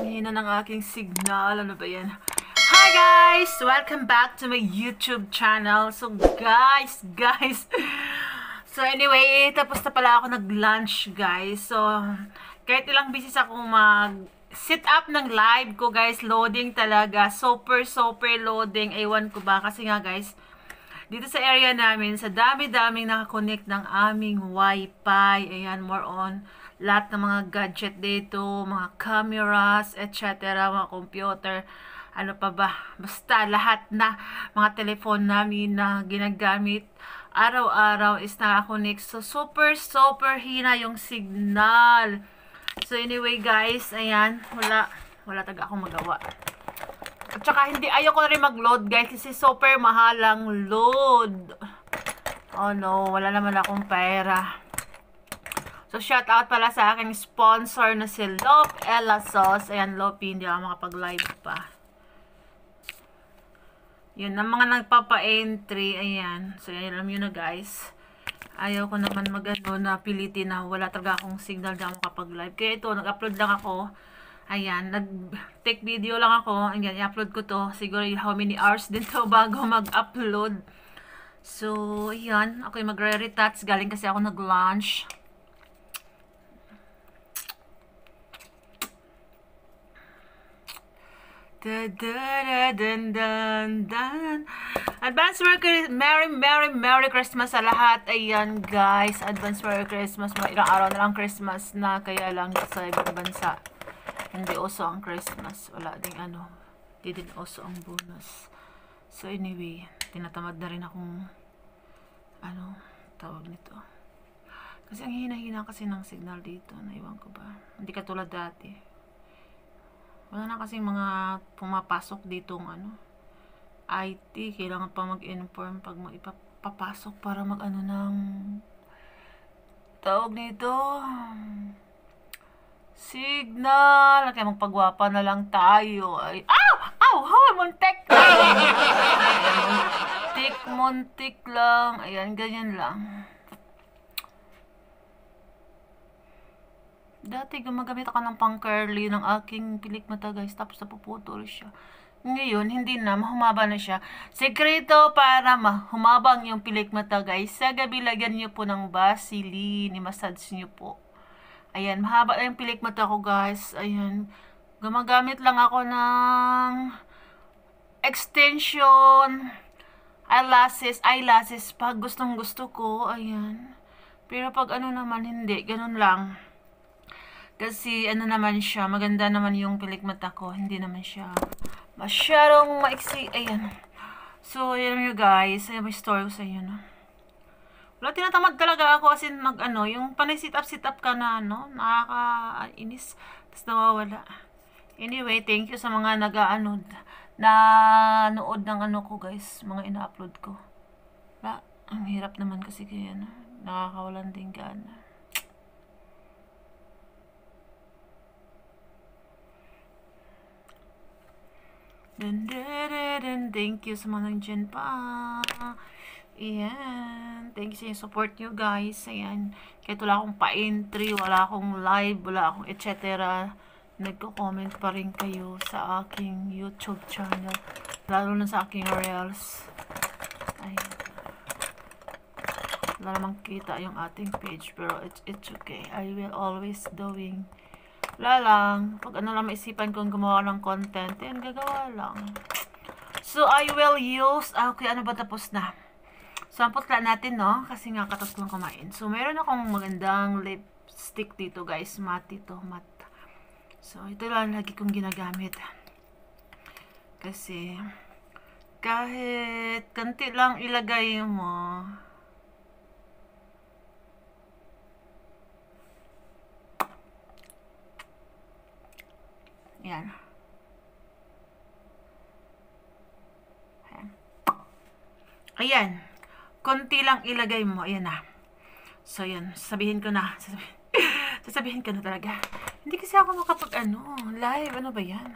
Ang hina ng aking signal. Ano ba yan? Hi guys! Welcome back to my YouTube channel. So guys. So anyway, tapos na pala ako nag-lunch guys. So, kahit ilang bisis ako mag-sit up ng live ko guys. Loading talaga. Super loading. Ewan ko ba. Kasi nga guys, dito sa area namin, sa dami-daming nakakonect ng aming wifi. Ayan, more on lahat ng mga gadget dito, mga cameras, etc., mga computer, ano pa ba, basta lahat na mga telephone namin na ginagamit araw-araw is nakakonect. So, super hina yung signal. So, anyway guys, ayan, wala taga akong magawa. At saka, ayoko na rin mag-load guys, kasi super mahalang load. Oh no, wala naman akong pera. So, shout out pala sa aking sponsor na si Lop Ella Sauce. Ayan, Lopi, hindi ako makapag-live pa. Yun, ang mga nagpapa-entry, ayan. So, alam nyo na guys. Ayaw ko naman na pilitin na wala talaga akong signal na makapag-live. Kaya ito, nag-upload lang ako. Ayan, nag-take video lang ako. Ayan, i-upload ko to. Siguro how many hours din to bago mag-upload. So, ayan. Ako'y magre-retouch. Galing kasi ako nag-lunch. Advance Merry Christmas sa lahat. Ayan guys, advance Merry Christmas. Mga ilang araw na lang Christmas na, kaya lang sa ibang bansa hindi uso ang Christmas. Wala ding hindi din uso ang bonus. So anyway, tinatamad na rin akong tawag nito. Kasi ang hina-hina kasi ng signal dito, naiwan ko ba. Hindi katulad dati. Wala na kasi mga pumapasok dito IT. Kailangan pa mag-inform pag ipapasok para ng tawag nito. Signal. Kaya magpagwapa na lang tayo. Ay, muntik! Muntik lang. Ayan, ganyan lang. Dati gumagamit ako ng pang-curly ng aking pilik mata guys, tapos napuputol siya. Ngayon, hindi na, mahumaba na siya. Sekreto para humabang yung pilik mata guys, sa gabi lagyan nyo po ng Vaseline, i-massage nyo po. Ayan, mahaba na yung pilik mata ko guys. Ayan, gumagamit lang ako ng extension, eyelashes pag gustong gusto ko. Ayan, pero pag naman hindi, ganun lang. Kasi naman siya, maganda naman yung pilik mata ko. Hindi naman siya masyadong maiksi. Ayan. So, ayan nyo guys. Ayan, may story ko sa inyo, no? Wala, tinatamad talaga ako kasi yung panay sit up ka na, nakakainis. Tapos nawawala. Anyway, thank you sa mga nanood ng ko guys. Mga ina-upload ko. Wala, ang hirap naman kasi kaya, nakakawalan din gana. Thank you sa mga nandyan pa. Ayan. Thank you sa yung support nyo guys. Ayan. Kahit wala akong pa-entry, wala akong live, wala akong etc. Nagko-comment pa rin kayo sa aking YouTube channel. Lalo na sa aking Reels. Ayan. Wala namang kita yung ating page. Pero it's okay. I will always doing. Wala lang. Pag lang maisipan kong gumawa ng content, yan, gagawa lang. So, I will use, okay, ba tapos na? Sampot lang natin, no? Kasi nga, katas lang kumain. So, meron akong magandang lipstick dito, guys. Matte ito, matte. So, ito lang lagi kong ginagamit. Kasi, kahit kanti lang ilagay mo, yan. Ayan. Konti lang ilagay mo. Ayan na. So, yan. Sasabihin ko na. Sasabihin ko na talaga. Hindi kasi ako makapag live. Ano ba yan?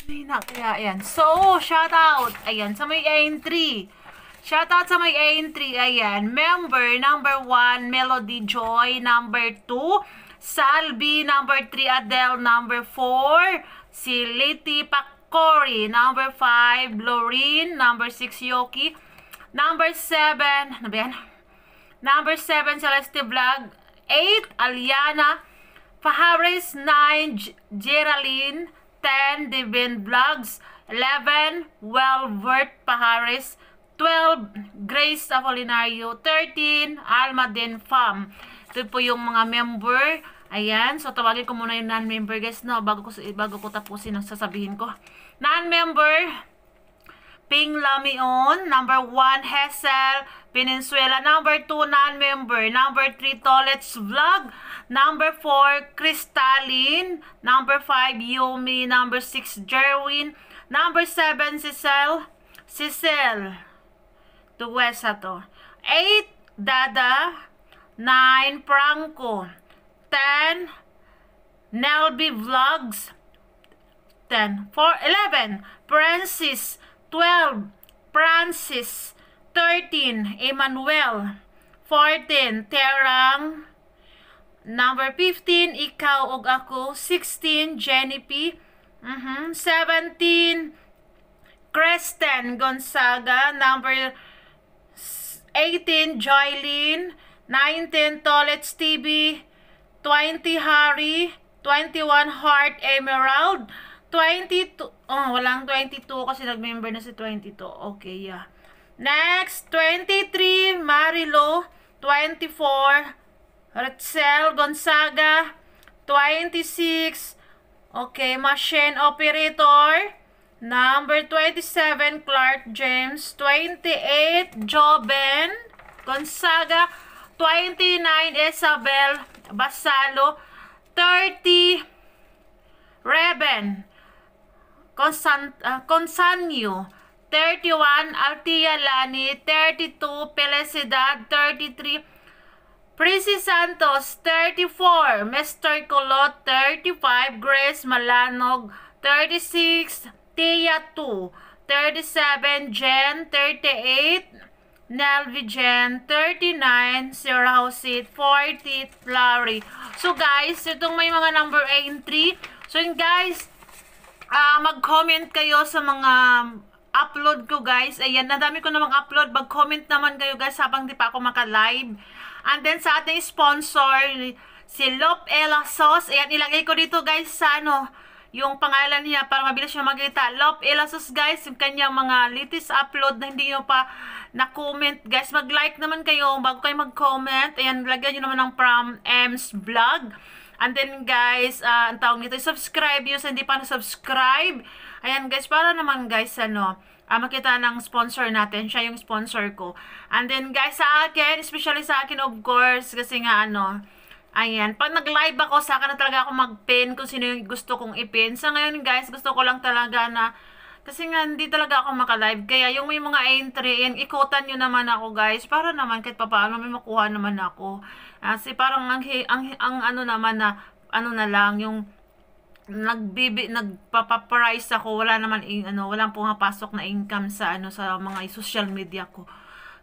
Hindi na. Kaya, ayan. So, shout out. Ayan. Sa may entry. Shout out sa may entry. Ayan. Member, number 1, Melody Joy. Number 2, Salvi, number 3, Adele, number 4, si Liti Pakori, number 5, Loreen, number 6, Yoki, number 7, ano ba yan? Number 7, Celeste Vlog, 8, Aliana Faharis, 9, Geraldine, 10, Divine Vlogs, 11, Wellvert Paharis, 12, Grace Apolinario, 13, Alma Den Fam. Ito po yung mga member. Ayan, so tawagin ko muna yung non-member guys, no, bago ko tapusin ang sasabihin ko. Non-member, Ping Lamion, number 1, Hazel Peninsuela, number 2, non-member, number 3, Tolets Vlog, number 4, Crystalline, number 5, Yumi, number 6, Jerwin, number 7, Cecil, Tuwesa to, 8, Dada, 9, Franco, 10, Nelby Vlogs, 10, 11, Francis, 12, Francis, 13, Emmanuel, 14, Terang, number 15, Ikaw og Ako, 16, Jenny P, 17, Kristen Gonzaga, number 18, Joylene, 19, Tolets TV, 20, Harry, 21, Heart Emerald, 22, oh, walang 22 kasi nag-member na si 22. Okay, yeah. Next, 23, Marilo, 24, Retzel Gonzaga, 26, okay, Machine Operator, number 27, Clark James, 28, Joben Gonzaga, 29, Isabel Basalo, 30, Reben Consanyo, 31, Altia Lani, 32, Felicidad, 33, Prissy Santos, 34, Mr. Colot, 35, Grace Malanog, 36, Tia 2, 37, Jen, 38, Nelvi Jen, 39, Sarah Hosit, 40, Larry. So guys, itong may mga number entry. So yun guys, mag-comment kayo sa mga upload ko guys. Ayan, nadami ko namang upload. Mag-comment naman kayo guys habang di pa ako maka-live. And then sa ating sponsor, si Lop Ella Sauce. Ayan, ilagay ko dito guys sa yung pangalan niya para mabilis nyo makita. Lop Ella Sauce guys, yung kanyang mga latest upload na hindi nyo pa na-comment guys. Mag-like naman kayo bago kayo mag-comment. Ayan, lagyan nyo naman ng from M's Vlog. And then guys, ang tawag nito, subscribe yun sa hindi pa na-subscribe. Ayan guys, para naman guys, makita ng sponsor natin. Siya yung sponsor ko. And then guys, sa akin, especially sa akin of course, kasi nga ayan, pag nag-live ako, sa akin na talaga ako mag-pin kung sino yung gusto kong i-pin. Sa ngayon guys, gusto ko lang talaga na, kasi nga hindi talaga ako maka-live. Kaya yung may mga entry, ikutan nyo naman ako guys, para naman kahit papaano may makuha naman ako. Kasi parang ang naman na, na lang, yung nagpapa-price ako, wala naman, walang pumapasok na income sa, sa mga social media ko.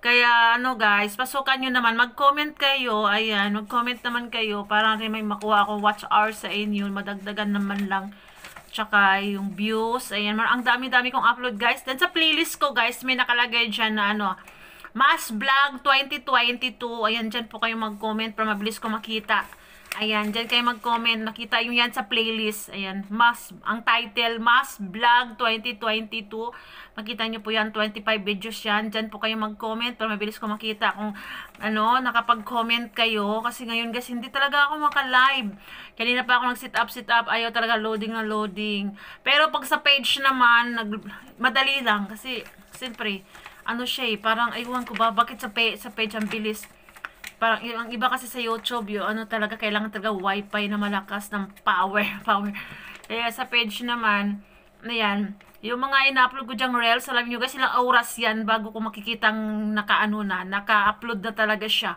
Kaya, guys, pasukan nyo naman, mag-comment kayo, ayan, mag-comment naman kayo, para rin may makuha ako watch hours sa inyo, madagdagan naman lang, tsaka yung views, ayan, ang dami-dami kong upload, guys. Then sa playlist ko, guys, may nakalagay dyan na, Mas Vlog 2022. Ayan, dyan po kayo mag-comment para mabilis ko makita. Ayan, dyan kayo mag-comment. Makita yung yan sa playlist. Ayan, ang title, Mas Vlog 2022. Makita nyo po yan, 25 videos yan. Dyan po kayo mag-comment para mabilis ko makita kung nakapag-comment kayo. Kasi ngayon guys, hindi talaga ako maka-live. Kanina pa ako nag-sit up. Ayaw talaga loading na loading. Pero pag sa page naman, madali lang. Kasi, siyempre, siya parang aywan ko ba bakit sa page ang bilis. Parang ang iba kasi sa YouTube, talaga kailangan talaga wifi na malakas ng power. Kaya sa page naman, yung mga ina-upload ko dyang reels, alam niyo guys, ilang oras yan bago ko makikitang naka-upload na talaga siya.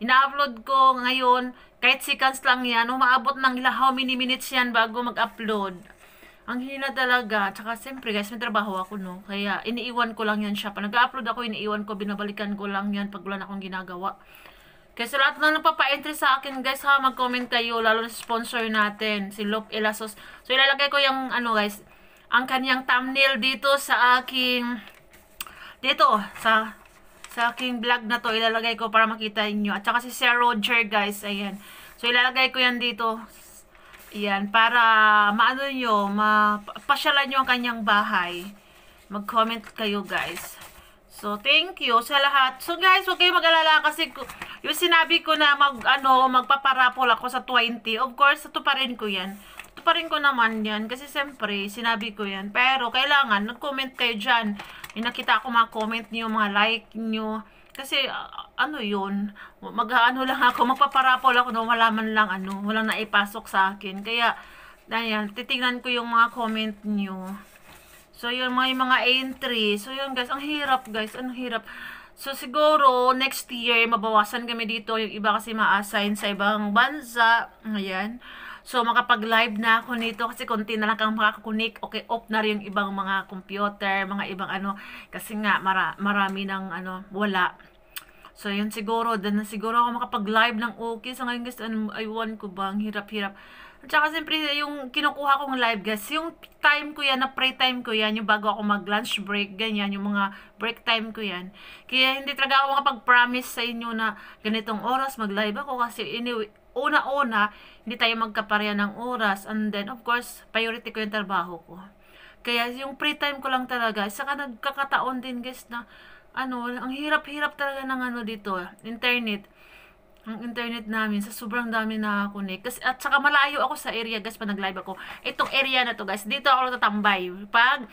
Ina-upload ko ngayon, kahit seconds lang yan, umaabot ng how many minutes yan bago mag-upload. Ang hina talaga. Tsaka siyempre guys, may trabaho ako Kaya iniiwan ko lang yan siya. Pag nag-upload ako, iniiwan ko, binabalikan ko lang yan pag wala na akong ginagawa. Kaya sa lahat na nagpapa-entry sa akin, guys, ha, mag-comment kayo, lalo na sa sponsor natin, si Lop Ilasos. So, ilalagay ko yung, ano, guys, ang kanyang thumbnail dito sa aking, dito, sa aking vlog na to, ilalagay ko para makita niyo. At saka si Sir Roger, guys, ayan. So, ilalagay ko yan dito. Ayan, para maano nyo, mapasyalan nyo ang kanyang bahay. Mag-comment kayo, guys. So, thank you sa lahat. So, guys, huwag kayo mag-alala kasi yung sinabi ko na magpaparapol ako sa 20. Of course, tuparin ko yan. Tuparin ko naman yan kasi siyempre, sinabi ko yan. Pero, kailangan, nag-comment kayo dyan. May nakita ako mga comment nyo, mga like nyo. Kasi, ano yun, mag-ano lang ako, magpaparapol ako na malaman lang, walang naipasok sa akin. Kaya, ayan, titignan ko yung mga comment nyo. So, yun, mga entry. So, yun, guys, ang hirap, guys, ang hirap. So, siguro, next year, mabawasan kami dito. Yung iba kasi ma-assign sa ibang bansa. Ayan. So, makapag-live na ako nito kasi konti na lang kang makakakunik. Okay, off na rin yung ibang mga computer, mga ibang kasi nga, marami ng wala. So, yun siguro, na siguro ako makapag-live ng okay. So, ngayon guys, aywan ko ba, ang hirap-hirap. At saka, siyempre, yung kinukuha kong live, guys, yung time ko yan, na pre-time ko yan, yung bago ako mag-lunch break, ganyan, yung mga break time ko yan. Kaya, hindi talaga ako makapag-promise sa inyo na ganitong oras mag-live ako kasi, anyway, una-una, hindi tayo magkapareha ng oras. And then, of course, priority ko yung trabaho ko. Kaya, yung pre-time ko lang talaga, saka nagkakataon din, guys, na, ang hirap-hirap talaga ng dito, internet. Ang internet namin, sa sobrang dami na connect. Kasi, at saka malayo ako sa area, guys, pag nag-live ako. Itong area na to, guys, dito ako tatambay. Pag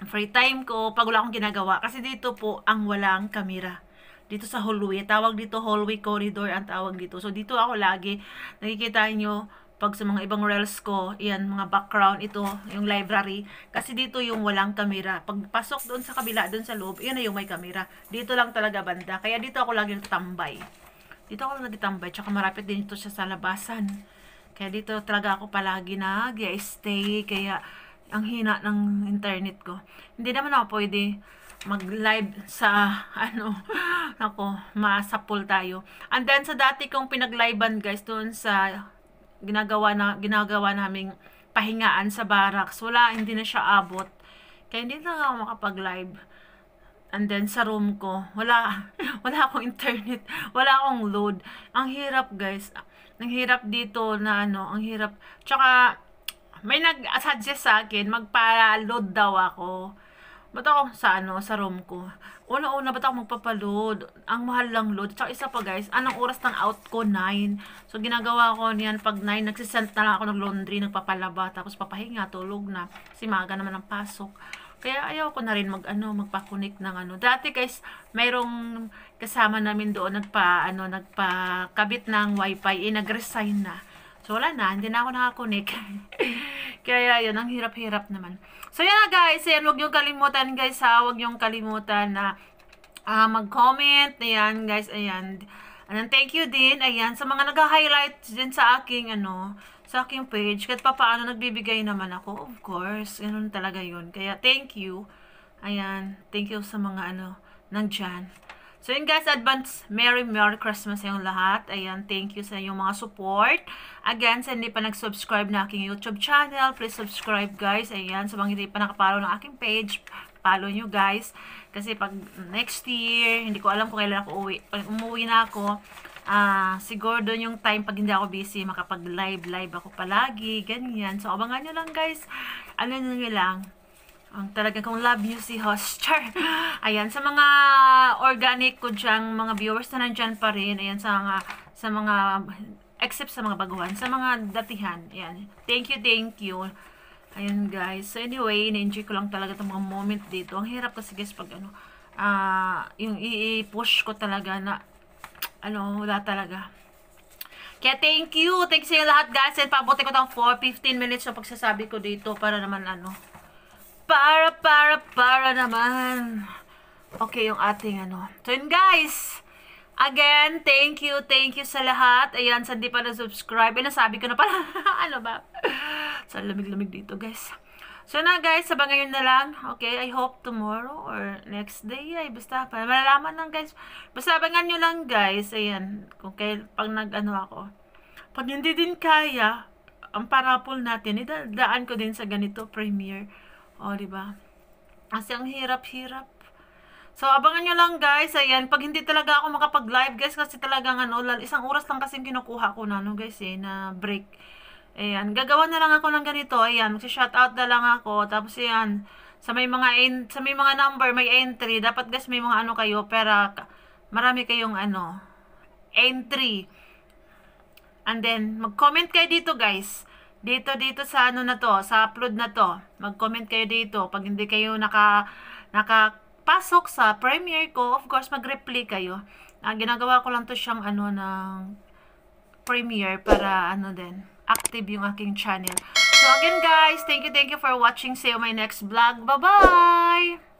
free time ko, pag wala akong ginagawa. Kasi dito po, ang walang kamera. Dito sa hallway. Tawag dito, hallway corridor ang tawag dito. So, dito ako lagi. Nakikita nyo, pag sa mga ibang reels ko, yan, mga background, ito, yung library. Kasi dito yung walang kamera. Pag pasok doon sa kabila, doon sa loob, yun na yung may kamera. Dito lang talaga banda. Kaya dito ako lagi tatambay. Dito ako nagtitambay, tsaka marapit din ito siya sa labasan. Kaya dito talaga ako palagi nag-stay, kaya ang hina ng internet ko. Hindi naman ako pwede mag-live sa, ako, masapul tayo. And then, sa dati kong pinag-livean, guys, doon sa ginagawa naming pahingaan sa barracks, hindi na siya abot. Kaya hindi na ako makapag-live. And then, sa room ko, wala akong internet, wala akong load. Ang hirap, guys. Ang hirap dito na ang hirap. Tsaka, may nag-suggest sa akin, magpa-load daw ako. Ba't ako sa room ko? Una-una, ba't ako magpapaload? Ang mahal lang load. Tsaka isa pa, guys, anong oras ng out ko? 9. So, ginagawa ko niyan, pag 9, nagsisent na lang ako ng laundry, nagpapalaba, tapos papahinga, tulog na. Kasi maaga naman ang pasok. Kaya ayaw ko na rin magpa-connect ng Dati, guys, mayroong kasama namin doon nagpakabit ng wifi, nag-resign na. So, wala na, hindi na ako nakakonek. Kaya, yun, ang hirap-hirap naman. So, yan na, guys. Ayan, huwag niyong kalimutan, guys, ha. Huwag niyong kalimutan na mag-comment. Ayan, guys, ayan. And thank you din, ayan, sa mga nag-highlight din sa aking, sa aking page. Kahit paano nagbibigay naman ako, of course. Ganun talaga yun. Kaya, thank you. Ayan, thank you sa mga, nandyan. So, yun guys, advance Merry Christmas sa yung lahat. Ayan, thank you sa inyong mga support. Again, sa hindi pa nag-subscribe na aking YouTube channel, please subscribe guys. Ayan, sa mga hindi pa nakapollow ng aking page, follow nyo guys. Kasi pag next year, hindi ko alam kung kailan ako uwi. Pag umuwi na ako, siguro doon yung time pag hindi ako busy, makapag-live ako palagi, ganyan. So, abangan nyo lang guys. Ano nyo lang. Ang talagang kung love nyo si host. Ayan, sa mga organic ko dyan, mga viewers na nandyan pa rin. Ayan, sa mga, except sa mga baguhan, sa mga datihan. Ayan, thank you. Ayan guys. So anyway, na-enjoy ko lang talaga itong mga moment dito. Ang hirap kasi guys pag yung i-push ko talaga na, wala talaga. Kaya thank you sa lahat guys. And pabuti ko itong 15 minutes na pagsasabi ko dito para naman para naman. Okay, yung ating So, yun guys. Again, thank you sa lahat. Ayan, sa hindi pa na-subscribe. Nasabi ko na pala. Ba? So, lamig-lamig dito, guys. So na guys, abangan nyo na lang. Okay, I hope tomorrow or next day ay basta pa. Malalaman lang guys. Basta abangan nyo lang guys. Ayan, kung pag nag-ano ako. Pag hindi din kaya, ang parapol natin, idadaan ko din sa ganito, premiere. O, diba? Kasi ang hirap-hirap. So, abangan nyo lang guys. Ayan, pag hindi talaga ako makapag-live guys, kasi talagang ano, isang oras lang kasi kinukuha ko na, no guys na break. Ayan, gagawa na lang ako ng ganito. Ayan, magsi-shoutout na lang ako. Tapos ayan, sa may mga number, may entry. Dapat guys may mga ano kayo, pero marami kayong ano, entry. And then, mag-comment kayo dito guys. Dito sa ano na to, sa upload na to. Mag-comment kayo dito. Pag hindi kayo nakapasok sa premiere ko, of course, mag-reply kayo. Ginagawa ko lang to siyang ano ng premiere para ano din active yung aking channel. So again guys, thank you for watching. See you my next vlog. Bye-bye!